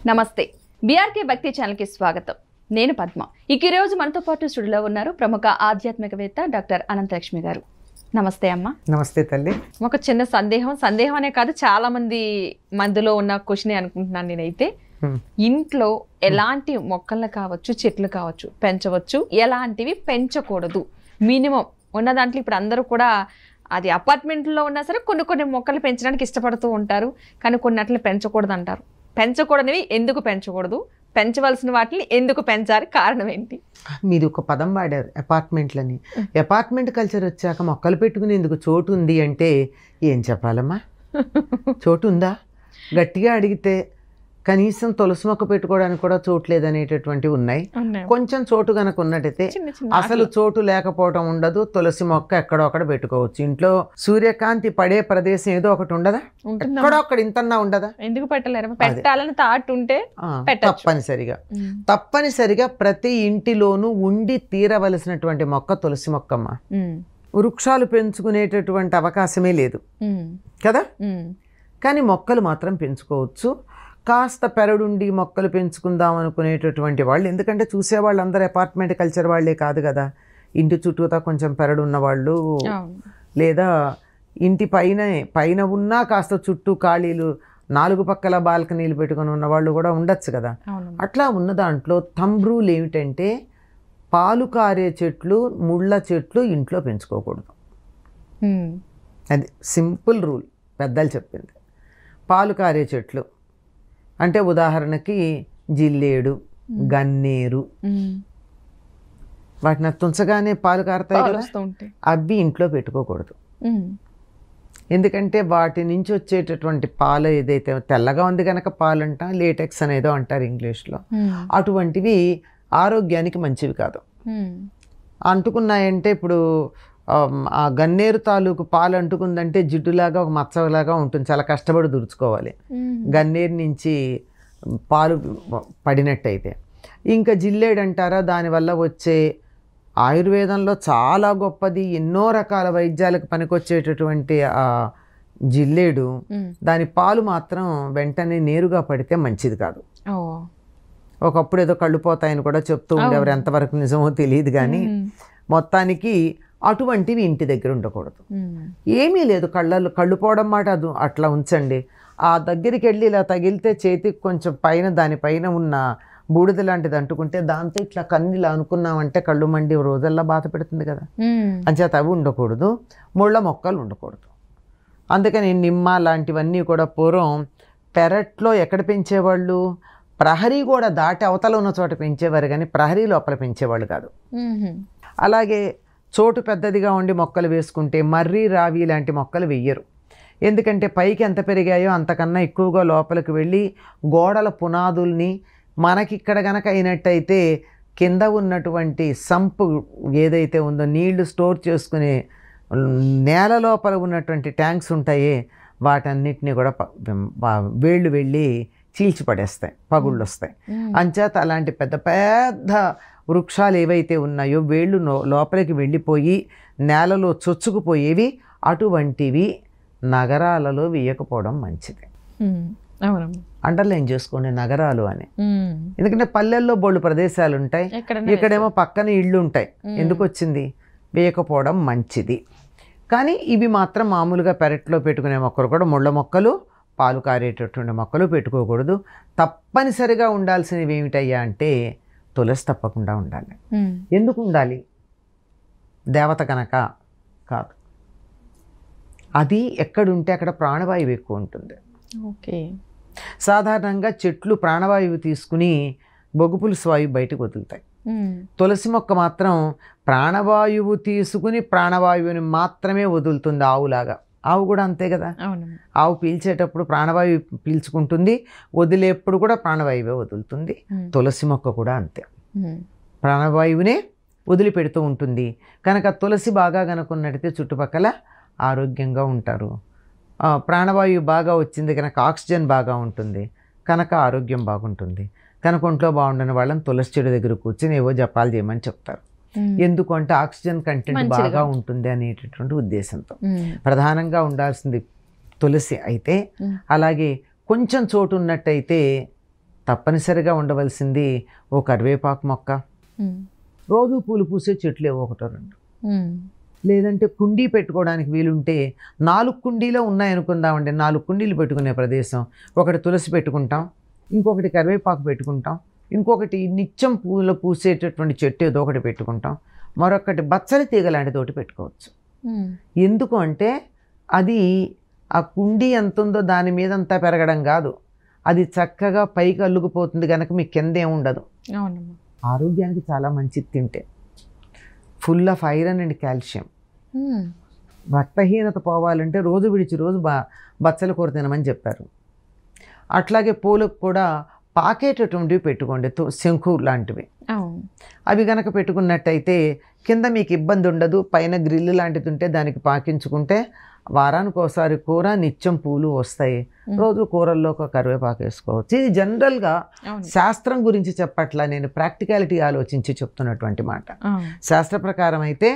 నమస్తే బీఆర్కే భక్తి ఛానల్కి స్వాగతం. నేను పద్మ. ఈ రోజు మనతో పాటు స్టూడియోలో ఉన్నారు ప్రముఖ ఆధ్యాత్మికవేత్త డాక్టర్ అనంతలక్ష్మి గారు. నమస్తే అమ్మ. నమస్తే తల్లి. ఒక చిన్న సందేహం అనే కాదు, చాలా మందిలో ఉన్న క్వశ్చన్ అనుకుంటున్నాను నేనైతే. ఇంట్లో ఎలాంటి మొక్కలు కావచ్చు, చెట్లు కావచ్చు పెంచవచ్చు, ఎలాంటివి పెంచకూడదు? మినిమం ఉన్న దాంట్లో ఇప్పుడు అందరూ కూడా అది అపార్ట్మెంట్లో ఉన్నా సరే కొన్ని మొక్కలు పెంచడానికి ఇష్టపడుతూ ఉంటారు, కానీ కొన్నిటిని పెంచకూడదు అంటారు. పెంచకూడనివి ఎందుకు పెంచకూడదు, పెంచవలసిన వాటిని ఎందుకు పెంచాలి, కారణం ఏంటి? మీరు ఒక పదం వాడారు, అపార్ట్మెంట్లని. అపార్ట్మెంట్ కల్చర్ వచ్చాక మొక్కలు పెట్టుకునేందుకు చోటు ఉంది అంటే ఏం చెప్పాలమ్మా? చోటు ఉందా? గట్టిగా అడిగితే కనీసం తులసి మొక్క పెట్టుకోవడానికి కూడా చోటు లేదనేటటువంటివి ఉన్నాయి. కొంచెం చోటు కనుక ఉన్నట్టయితే అసలు చోటు లేకపోవడం ఉండదు. తులసి మొక్క ఎక్కడొక్కడ పెట్టుకోవచ్చు. ఇంట్లో సూర్యకాంతి పడే ప్రదేశం ఏదో ఒకటి ఉండదా? ఎక్కడొక్కడ ఇంతన్నా ఉండదా? ఎందుకు పెట్టలేరు? పెట్టాలని థాట్ ఉంటే తప్పనిసరిగా ప్రతి ఇంటిలోనూ ఉండి తీరవలసినటువంటి మొక్క తులసి మొక్కమ్మ. వృక్షాలు పెంచుకునేటటువంటి అవకాశమే లేదు కదా, కానీ మొక్కలు మాత్రం పెంచుకోవచ్చు. కాస్త పెరడుండి మొక్కలు పెంచుకుందాం అనుకునేటటువంటి వాళ్ళు, ఎందుకంటే చూసేవాళ్ళు అందరూ అపార్ట్మెంట్ కల్చర్ వాళ్ళే కాదు కదా. ఇంటి చుట్టూతా కొంచెం పెరడు ఉన్నవాళ్ళు, లేదా ఇంటి పైన ఉన్నా కాస్త చుట్టూ ఖాళీలు 4 పక్కల బాల్కనీలు పెట్టుకుని ఉన్నవాళ్ళు కూడా ఉండొచ్చు కదా. అట్లా ఉన్న దాంట్లో థంబ్ రూల్ ఏమిటంటే పాలు కారే చెట్లు, ముళ్ళ చెట్లు ఇంట్లో పెంచుకోకూడదు. అది సింపుల్ రూల్, పెద్దలు చెప్పింది. పాలు కారే చెట్లు అంటే ఉదాహరణకి జిల్లేడు, గన్నేరు, వాటిని తుంచగానే పాలు కారుతాయి కదా, అవి ఇంట్లో పెట్టుకోకూడదు. ఎందుకంటే వాటి నుంచి వచ్చేటటువంటి పాలు ఏదైతే తెల్లగా ఉంది కనుక పాలు అంట, లేటెక్స్ అనేదో అంటారు ఇంగ్లీష్లో, అటువంటివి ఆరోగ్యానికి మంచివి కాదు. అంటుకున్నాయంటే ఇప్పుడు ఆ గన్నేరు తాలూకు పాలు అంటుకుందంటే జిడ్డులాగా ఒక మచ్చలాగా ఉంటుంది, చాలా కష్టపడి దురుచుకోవాలి గన్నేరు నుంచి పాలు పడినట్టయితే. ఇంకా జిల్లేడు అంటారా, దానివల్ల వచ్చే ఆయుర్వేదంలో చాలా గొప్పది, ఎన్నో రకాల వైద్యాలకు పనికొచ్చేటటువంటి ఆ జిల్లేడు, దాని పాలు మాత్రం వెంటనే నేరుగా పడితే మంచిది కాదు. ఒకప్పుడు ఏదో కళ్ళు పోతాయని కూడా చెప్తూ ఉండేవారు, ఎంతవరకు నిజమో తెలియదు కానీ మొత్తానికి అటువంటివి ఇంటి దగ్గర ఉండకూడదు. ఏమీ లేదు, కళ్ళు పోవడం మాట అది అట్లా ఉంచండి. ఆ దగ్గరికి వెళ్ళి ఇలా తగిలితే చేతికి కొంచెం దానిపైన ఉన్న బూడిద లాంటిది అంటుకుంటే దాంతో ఇట్లా కన్నిలా అనుకున్నామంటే కళ్ళు మండి రోజల్లా బాధ పెడుతుంది కదా. అంచేత అవి ఉండకూడదు. ముళ్ళ మొక్కలు ఉండకూడదు. అందుకని నిమ్మ లాంటివన్నీ కూడా పూర్వం పెరట్లో ఎక్కడ పెంచేవాళ్ళు? ప్రహరీ కూడా దాటి అవతల ఉన్న చోట పెంచేవారు, కానీ ప్రహరీ లోపల పెంచేవాళ్ళు కాదు. అలాగే చోటు పెద్దదిగా ఉండి మొక్కలు వేసుకుంటే మర్రి, రావి లాంటి మొక్కలు వెయ్యరు. ఎందుకంటే పైకి ఎంత పెరిగాయో అంతకన్నా ఎక్కువగా లోపలికి వెళ్ళి గోడల పునాదుల్ని, మనకిక్కడ గనక అయినట్టయితే కింద ఉన్నటువంటి సంపు ఏదైతే ఉందో నీళ్లు స్టోర్ చేసుకునే నేల లోపల ఉన్నటువంటి ట్యాంక్స్ ఉంటాయే, వాటన్నిటినీ కూడా వేళ్ళు వెళ్ళి చీల్చిపడేస్తాయి, పగుళ్ళు వస్తాయి. అంచేత అలాంటి పెద్ద పెద్ద వృక్షాలు ఏవైతే ఉన్నాయో వేళ్ళు లోపలికి వెళ్ళిపోయి నేలలో చొచ్చుకుపోయేవి, అటువంటివి నగరాలలో వేయకపోవడం మంచిది. అండర్లైన్ చేసుకోండి నగరాలు అని. ఎందుకంటే పల్లెల్లో బోళ్ళు ప్రదేశాలు ఉంటాయి, ఇక్కడేమో పక్కన ఇళ్ళు ఉంటాయి. ఎందుకు వచ్చింది? వేయకపోవడం మంచిది. కానీ ఇవి మాత్రం మామూలుగా పెరట్లో పెట్టుకునే మొక్కలు కూడా, ముళ్ళ మొక్కలు, పాలు కారేటటువంటి మొక్కలు పెట్టుకోకూడదు. తప్పనిసరిగా ఉండాల్సినవి ఏమిటయ్యా అంటే తులసి తప్పకుండా ఉండాలి. ఎందుకు ఉండాలి? దేవత కనుక కాదు, అది ఎక్కడుంటే అక్కడ ప్రాణవాయువు ఎక్కువ ఉంటుంది. సాధారణంగా చెట్లు ప్రాణవాయువు తీసుకుని బొగ్గుపులుసు వాయువు బయటకు వదులుతాయి. తులసి మొక్క మాత్రం ప్రాణవాయువు తీసుకుని ప్రాణవాయువుని మాత్రమే వదులుతుంది, ఆవులాగా. ఆవు కూడా అంతే కదా, ఆవు పీల్చేటప్పుడు ప్రాణవాయువు పీల్చుకుంటుంది, వదిలేప్పుడు కూడా ప్రాణవాయువే వదులుతుంది. తులసి మొక్క కూడా అంతే, ప్రాణవాయువునే వదిలిపెడుతూ ఉంటుంది. కనుక తులసి బాగా కనుకున్నట్టయితే చుట్టుపక్కల ఆరోగ్యంగా ఉంటారు. ప్రాణవాయువు బాగా వచ్చింది కనుక ఆక్సిజన్ బాగా ఉంటుంది, కనుక ఆరోగ్యం బాగుంటుంది. కనుక ఒంట్లో బాగుండని వాళ్ళని తులసి చెడు దగ్గర కూర్చొని ఏవో జపాలు చేయమని చెప్తారు. ఎందుకు అంటే ఆక్సిజన్ కంటెంట్ బాగా ఉంటుంది అనేటటువంటి ఉద్దేశంతో. ప్రధానంగా ఉండాల్సింది తులసి అయితే, అలాగే కొంచెం చోటు ఉన్నట్టయితే తప్పనిసరిగా ఉండవలసింది ఓ కరివేపాకు మొక్క, రోజు పూలు పూసే చెట్లు ఏవో ఒకటో రెండు, లేదంటే కుండీ పెట్టుకోవడానికి వీలుంటే 4 కుండీలో ఉన్నాయనుకుందామండి, 4 కుండీలు పెట్టుకునే ప్రదేశం, ఒకటి తులసి పెట్టుకుంటాం, ఇంకొకటి కరివేపాకు పెట్టుకుంటాం, ఇంకొకటి నిత్యం పూలు పూసేటటువంటి చెట్టు ఏదో ఒకటి పెట్టుకుంటాం, మరొకటి బచ్చలి తీగ లాంటి తోటి పెట్టుకోవచ్చు. ఎందుకు అంటే అది ఆ కుండీ ఎంత ఉందో దాని మీద అంతా పెరగడం కాదు, అది చక్కగా పైకి అల్లుకుపోతుంది కనుక మీకు కింద ఏముండదు. ఆరోగ్యానికి చాలా మంచిది తింటే, full of iron and calcium. రక్తహీనత పోవాలంటే రోజు విడిచి రోజు బచ్చల కూర తినమని చెప్పారు. అట్లాగే పూలకు కూడా పాకేటటువంటివి పెట్టుకోండి, శంకు లాంటివి. అవి కనుక పెట్టుకున్నట్టయితే కింద మీకు ఇబ్బంది ఉండదు. పైన గ్రిల్లు లాంటిది ఉంటే దానికి పాకించుకుంటే వారానికి ఒకసారి కూర, నిత్యం పూలు వస్తాయి. రోజు కూరల్లో ఒక కరివేపాకు వేసుకోవచ్చు. ఇది జనరల్గా శాస్త్రం గురించి చెప్పట్లా, నేను ప్రాక్టికాలిటీ ఆలోచించి చెప్తున్నటువంటి మాట. శాస్త్ర ప్రకారం అయితే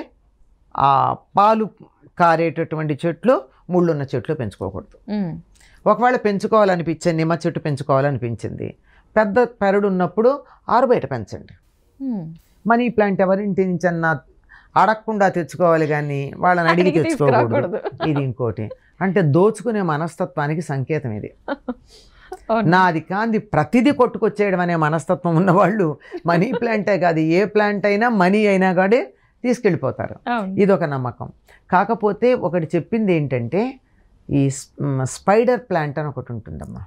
ఆ పాలు కారేటటువంటి చెట్లు, ముళ్ళున్న చెట్లు పెంచుకోకూడదు. ఒకవేళ పెంచుకోవాలనిపించే నిమ్మ చెట్టు పెంచుకోవాలనిపించింది, పెద్ద పెరడు ఉన్నప్పుడు ఆరు బయట పెంచండి. మనీ ప్లాంట్ ఎవరింటి నుంచి అన్నా అడగకుండా తెచ్చుకోవాలి కానీ వాళ్ళని అడిగి తెచ్చుకోకూడదు. ఇది ఇంకోటి, అంటే దోచుకునే మనస్తత్వానికి సంకేతం ఇది. నాది కాంది ప్రతిదీ కొట్టుకొచ్చేయడం అనే మనస్తత్వం ఉన్నవాళ్ళు మనీ ప్లాంటే కాదు, ఏ ప్లాంట్ అయినా మనీ అయినా కానీ తీసుకెళ్ళిపోతారు. ఇదొక నమ్మకం. కాకపోతే ఒకటి చెప్పింది ఏంటంటే, ఈ స్పైడర్ ప్లాంట్ అని ఒకటి ఉంటుందమ్మా.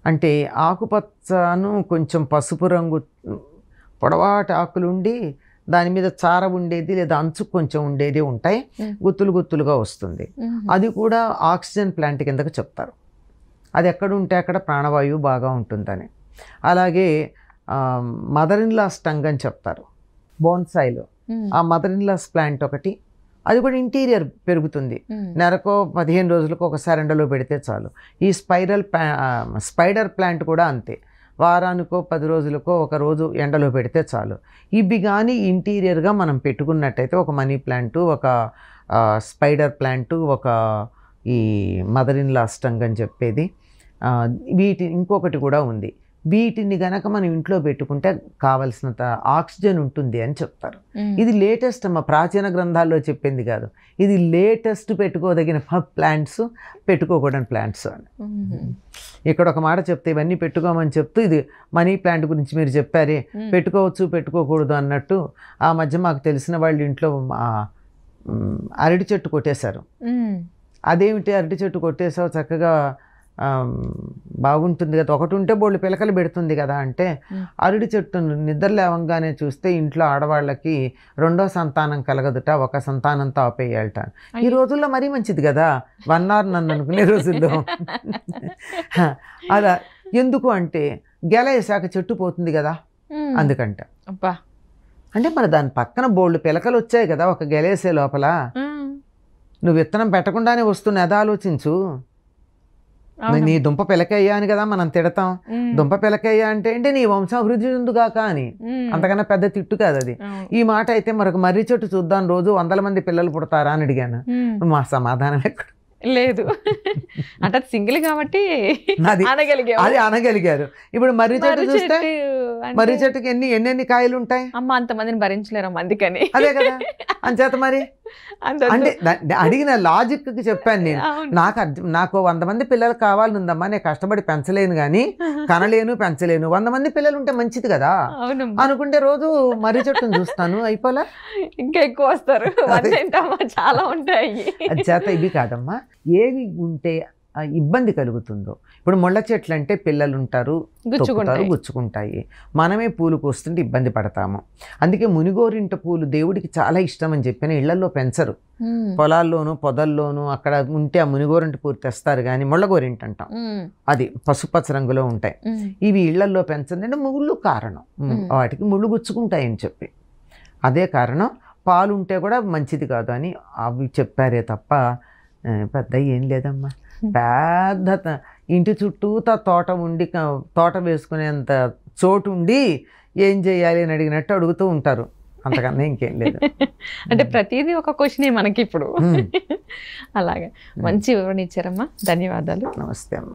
అంటే ఆకుపచ్చను కొంచెం పసుపు రంగు పొడవాటి ఆకులు ఉండి దాని మీద చార ఉండేది లేదా అంచు కొంచెం ఉండేది ఉంటాయి, గుత్తులు గుత్తులుగా వస్తుంది. అది కూడా ఆక్సిజన్ ప్లాంట్ కిందకు చెప్తారు. అది ఎక్కడ ఉంటే అక్కడ ప్రాణవాయువు బాగా ఉంటుందని. అలాగే మదర్ ఇన్ లాస్ టంగ్ అని చెప్తారు బోన్సాయిలో. ఆ మదర్ ఇన్ లాస్ ప్లాంట్ ఒకటి, అది కూడా ఇంటీరియర్ పెరుగుతుంది. నెలకు 15 రోజులకు ఒకసారి ఎండలో పెడితే చాలు. ఈ స్పైడర్ ప్లాంట్ కూడా అంతే, వారానికో 10 రోజులకో ఒక రోజు ఎండలో పెడితే చాలు. ఇవి కానీ ఇంటీరియర్గా మనం పెట్టుకున్నట్టయితే, ఒక మనీ ప్లాంటు, ఒక స్పైడర్ ప్లాంటు, ఒక ఈ మదర్ ఇన్ లాస్ టంగ్ అని చెప్పేది, ఇంకొకటి కూడా ఉంది. వీటిని గనక మనం ఇంట్లో పెట్టుకుంటే కావలసినంత ఆక్సిజన్ ఉంటుంది అని చెప్తారు. ఇది లేటెస్ట్ అమ్మ, ప్రాచీన గ్రంథాల్లో చెప్పింది కాదు. ఇది లేటెస్ట్ పెట్టుకోదగిన ప్లాంట్స్, పెట్టుకోకూడని ప్లాంట్స్ అని. ఇక్కడ ఒక మాట చెప్తే ఇవన్నీ పెట్టుకోమని చెప్తూ, ఇది మనీ ప్లాంట్ గురించి మీరు చెప్పారే, పెట్టుకోవచ్చు పెట్టుకోకూడదు అన్నట్టు, ఆ మధ్య మాకు తెలిసిన వాళ్ళు ఇంట్లో అరటి చెట్టు కొట్టేశారు. అదేమిటి అరటి చెట్టు కొట్టేసావు, చక్కగా బాగుంటుంది కదా, ఒకటి ఉంటే బోళ్ళు పిలకలు పెడుతుంది కదా అంటే, అరటి చెట్టును నిద్ర లేవంగానే చూస్తే ఇంట్లో ఆడవాళ్ళకి 2వ సంతానం కలగదుట, ఒక సంతానంతో ఆపేయాలట. ఈ రోజుల్లో మరీ మంచిది కదా, 1 hour నన్ను అనుకునే రోజుల్లో. అలా ఎందుకు అంటే, గెల వేసాక చెట్టు పోతుంది కదా, అందుకంట. అంటే మరి దాని పక్కన బోళ్ళు పిలకలు వచ్చాయి కదా ఒక గెలేసే లోపల, నువ్వు విత్తనం పెట్టకుండానే వస్తున్న అది ఆలోచించు. నీ దుంప పిలకయ్యా అని కదా మనం తిడతాం. దుంప పిలకయ్యా అంటే ఏంటి, నీ వంశం అభివృద్ధి చెందుగాక అని, అంతకన్నా పెద్ద తిట్టు కాదు అది. ఈ మాట అయితే మరొక మర్రి చెట్టు చూద్దాం, రోజు 100 మంది పిల్లలు పుడతారా అని అడిగాను. మా సమాధానం ఎక్కడ లేదు, అంటే సింగిల్ కాబట్టి అది అనగలిగారు. ఇప్పుడు మర్రి చెట్టు చూస్తే, మర్రి చెట్టుకి ఎన్ని కాయలు ఉంటాయి అమ్మ, అంతమందిని భరించలేరు అందుకని. అదే కదా, అంచేత మరి అంటే అడిగిన లాజిక్ కి చెప్పాను నేను. నాకు 100 మంది పిల్లలు కావాలనుందమ్మా, నేను కష్టపడి పెంచలేను కానీ, కనలేను పెంచలేను, 100 మంది పిల్లలు ఉంటే మంచిది కదా అనుకుంటే రోజు మర్రి చెట్టును చూస్తాను, అయిపోలే ఇంకా ఎక్కువ వస్తారు. చాలా ఉంటాయి. అంచేత ఇవి కాదమ్మా, ఏవి ఉంటే ఇబ్బంది కలుగుతుందో. ఇప్పుడు ముళ్ళ చెట్లు అంటే పిల్లలు ఉంటారు, గుచ్చుకుంటాయి, మనమే పూలు కోస్తుంటే ఇబ్బంది పడతాము. అందుకే మునిగోరింట పూలు దేవుడికి చాలా ఇష్టం అని చెప్పిన ఇళ్లలో పెంచరు. పొలాల్లోనూ పొదల్లోనూ అక్కడ ఉంటే ఆ మునిగోరింట పూలు తెస్తారు కానీ ముళ్ళగోరింట అంటాం, అది పసుపచ్చ రంగులో ఉంటాయి. ఇవి ఇళ్లలో పెంచండి, ముళ్ళు కారణం, వాటికి ముళ్ళు గుచ్చుకుంటాయని చెప్పి, అదే కారణం. పాలు ఉంటే కూడా మంచిది కాదు అని అవి చెప్పారే తప్ప పెద్ద ఏం లేదమ్మా. పెద్ద ఇంటి చుట్టూతా తోట ఉండి, తోట వేసుకునేంత చోటు ఉండి ఏం చేయాలి అని అడిగినట్టు అడుగుతూ ఉంటారు, అంతకన్నా ఇంకేం లేదు. అంటే ప్రతిదీ ఒక క్వశ్చనే మనకి ఇప్పుడు. అలాగే మంచి వివరణ ఇచ్చారమ్మా, ధన్యవాదాలు. నమస్తే అమ్మ.